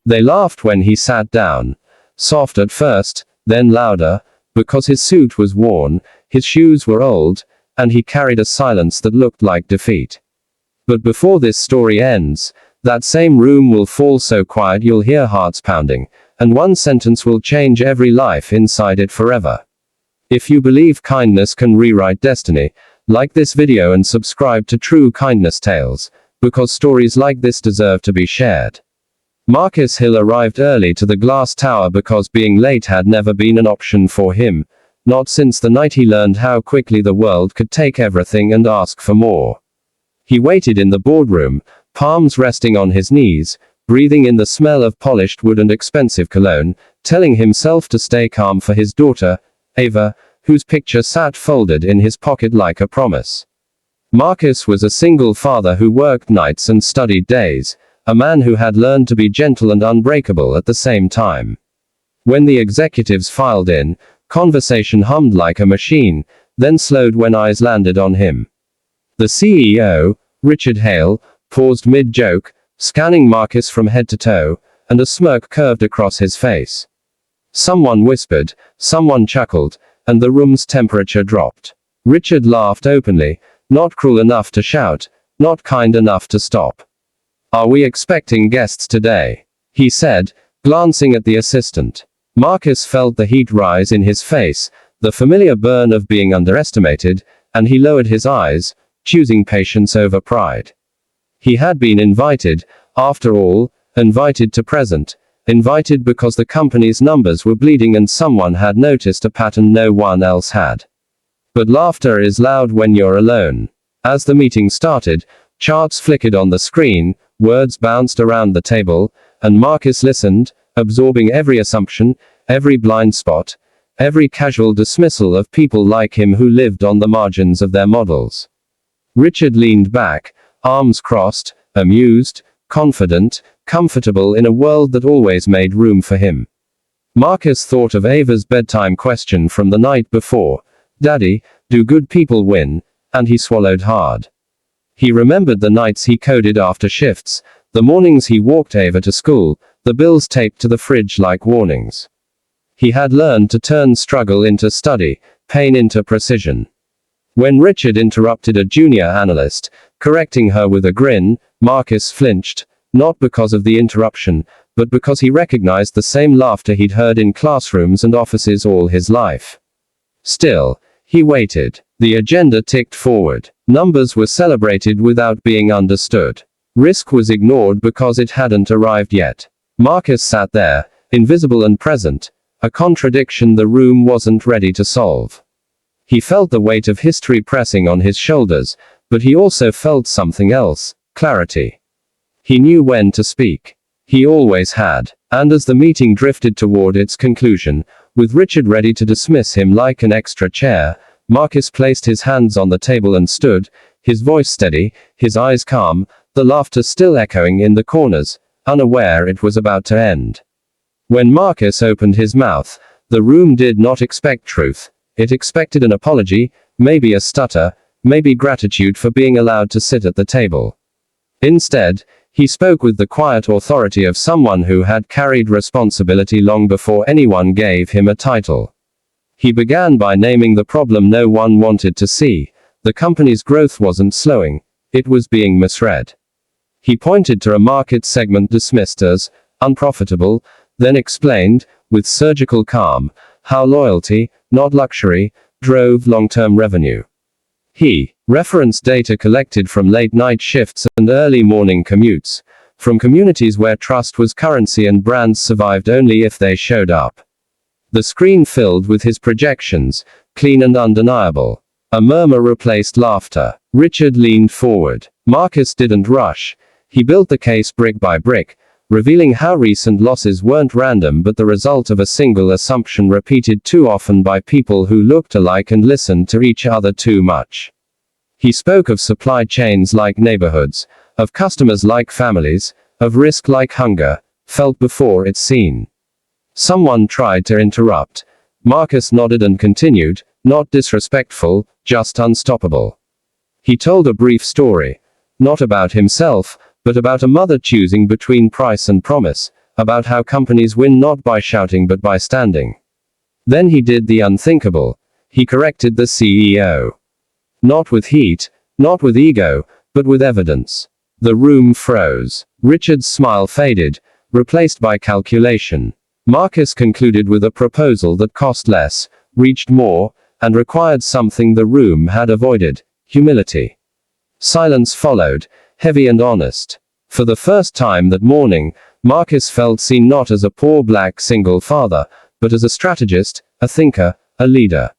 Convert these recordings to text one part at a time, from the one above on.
They laughed when he sat down. Soft at first, then louder, because his suit was worn, his shoes were old, and he carried a silence that looked like defeat. But before this story ends, that same room will fall so quiet you'll hear hearts pounding, and one sentence will change every life inside it forever. If you believe kindness can rewrite destiny, like this video and subscribe to True Kindness Tales, because stories like this deserve to be shared. Marcus Hill arrived early to the glass tower because being late had never been an option for him, not since the night he learned how quickly the world could take everything and ask for more. He waited in the boardroom, palms resting on his knees, breathing in the smell of polished wood and expensive cologne, telling himself to stay calm for his daughter, Ava, whose picture sat folded in his pocket like a promise. Marcus was a single father who worked nights and studied days, a man who had learned to be gentle and unbreakable at the same time. When the executives filed in, conversation hummed like a machine, then slowed when eyes landed on him. The CEO, Richard Hale, paused mid-joke, scanning Marcus from head to toe, and a smirk curved across his face. Someone whispered, someone chuckled, and the room's temperature dropped. Richard laughed openly, not cruel enough to shout, not kind enough to stop. "Are we expecting guests today?" he said, glancing at the assistant. Marcus felt the heat rise in his face, the familiar burn of being underestimated, and he lowered his eyes, choosing patience over pride. He had been invited, after all, invited to present, invited because the company's numbers were bleeding and someone had noticed a pattern no one else had. But laughter is loud when you're alone. As the meeting started, charts flickered on the screen, words bounced around the table, and Marcus listened, absorbing every assumption, every blind spot, every casual dismissal of people like him who lived on the margins of their models. Richard leaned back, arms crossed, amused, confident, comfortable in a world that always made room for him. Marcus thought of Ava's bedtime question from the night before, "Daddy, do good people win?" and he swallowed hard. He remembered the nights he coded after shifts, the mornings he walked Ava to school, the bills taped to the fridge like warnings. He had learned to turn struggle into study, pain into precision. When Richard interrupted a junior analyst, correcting her with a grin, Marcus flinched, not because of the interruption, but because he recognized the same laughter he'd heard in classrooms and offices all his life. Still, he waited. The agenda ticked forward. Numbers were celebrated without being understood. Risk was ignored because it hadn't arrived yet. Marcus sat there, invisible and present, a contradiction the room wasn't ready to solve. He felt the weight of history pressing on his shoulders, but he also felt something else, clarity. He knew when to speak. He always had. And as the meeting drifted toward its conclusion, with Richard ready to dismiss him like an extra chair, Marcus placed his hands on the table and stood, his voice steady, his eyes calm, the laughter still echoing in the corners, unaware it was about to end. When Marcus opened his mouth, the room did not expect truth. It expected an apology, maybe a stutter, maybe gratitude for being allowed to sit at the table. Instead, he spoke with the quiet authority of someone who had carried responsibility long before anyone gave him a title. He began by naming the problem no one wanted to see. The company's growth wasn't slowing, it was being misread. He pointed to a market segment dismissed as unprofitable, then explained, with surgical calm, how loyalty, not luxury, drove long-term revenue. He referenced data collected from late-night shifts and early morning commutes, from communities where trust was currency and brands survived only if they showed up. The screen filled with his projections, clean and undeniable. A murmur replaced laughter. Richard leaned forward. Marcus didn't rush. He built the case brick by brick, revealing how recent losses weren't random but the result of a single assumption repeated too often by people who looked alike and listened to each other too much. He spoke of supply chains like neighborhoods, of customers like families, of risk like hunger, felt before it's seen. Someone tried to interrupt. Marcus nodded and continued, not disrespectful, just unstoppable. He told a brief story, not about himself, but about a mother choosing between price and promise, about how companies win not by shouting but by standing. Then he did the unthinkable. He corrected the CEO. Not with heat, not with ego, but with evidence. The room froze. Richard's smile faded, replaced by calculation. Marcus concluded with a proposal that cost less, reached more, and required something the room had avoided: humility. Silence followed, heavy and honest. For the first time that morning, Marcus felt seen not as a poor black single father, but as a strategist, a thinker, a leader.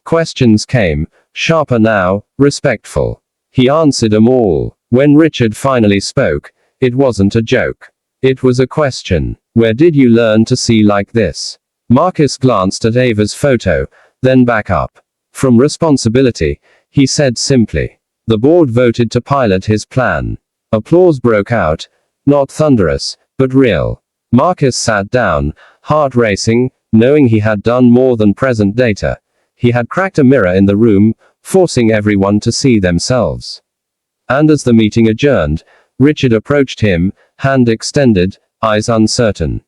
Questions came, sharper now, respectful. He answered them all. When Richard finally spoke, it wasn't a joke. It was a question. Where did you learn to see like this? Marcus glanced at Ava's photo, then back up. From responsibility, he said simply. The board voted to pilot his plan. Applause broke out, not thunderous, but real. Marcus sat down, heart racing, knowing he had done more than present data. He had cracked a mirror in the room, forcing everyone to see themselves. And as the meeting adjourned, Richard approached him, hand extended, eyes uncertain.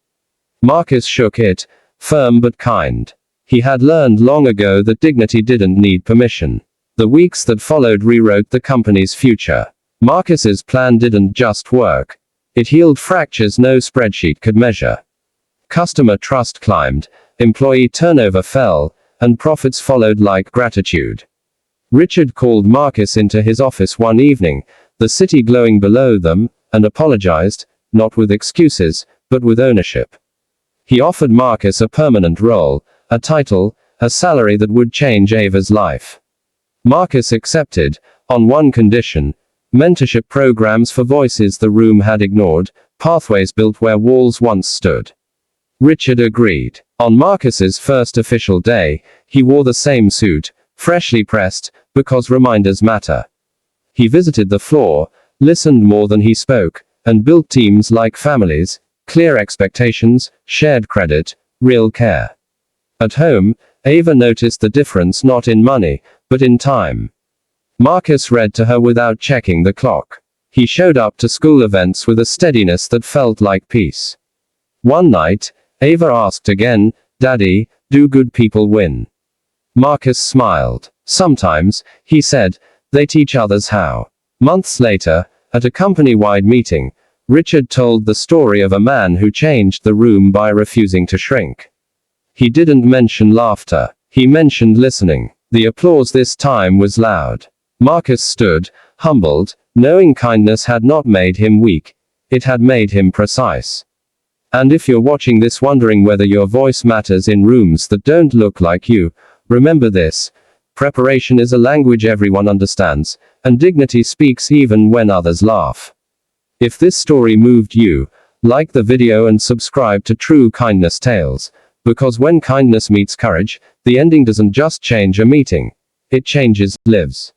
Marcus shook it, firm but kind. He had learned long ago that dignity didn't need permission. The weeks that followed rewrote the company's future. Marcus's plan didn't just work. It healed fractures no spreadsheet could measure. Customer trust climbed, employee turnover fell, and profits followed like gratitude. Richard called Marcus into his office one evening, the city glowing below them, and apologized, not with excuses, but with ownership. He offered Marcus a permanent role, a title, a salary that would change Ava's life. Marcus accepted, on one condition: mentorship programs for voices the room had ignored, pathways built where walls once stood. Richard agreed. On Marcus's first official day, he wore the same suit, freshly pressed, because reminders matter. He visited the floor, listened more than he spoke, and built teams like families: clear expectations, shared credit, real care. At home, Ava noticed the difference not in money, but in time. Marcus read to her without checking the clock. He showed up to school events with a steadiness that felt like peace. One night, Ava asked again, "Daddy, do good people win?" Marcus smiled. "Sometimes," he said, "they teach others how." Months later, at a company-wide meeting, Richard told the story of a man who changed the room by refusing to shrink. He didn't mention laughter. He mentioned listening. The applause this time was loud. Marcus stood, humbled, knowing kindness had not made him weak. It had made him precise. And if you're watching this wondering whether your voice matters in rooms that don't look like you, remember this: preparation is a language everyone understands, and dignity speaks even when others laugh. If this story moved you, like the video and subscribe to True Kindness Tales, because when kindness meets courage, the ending doesn't just change a meeting, it changes lives.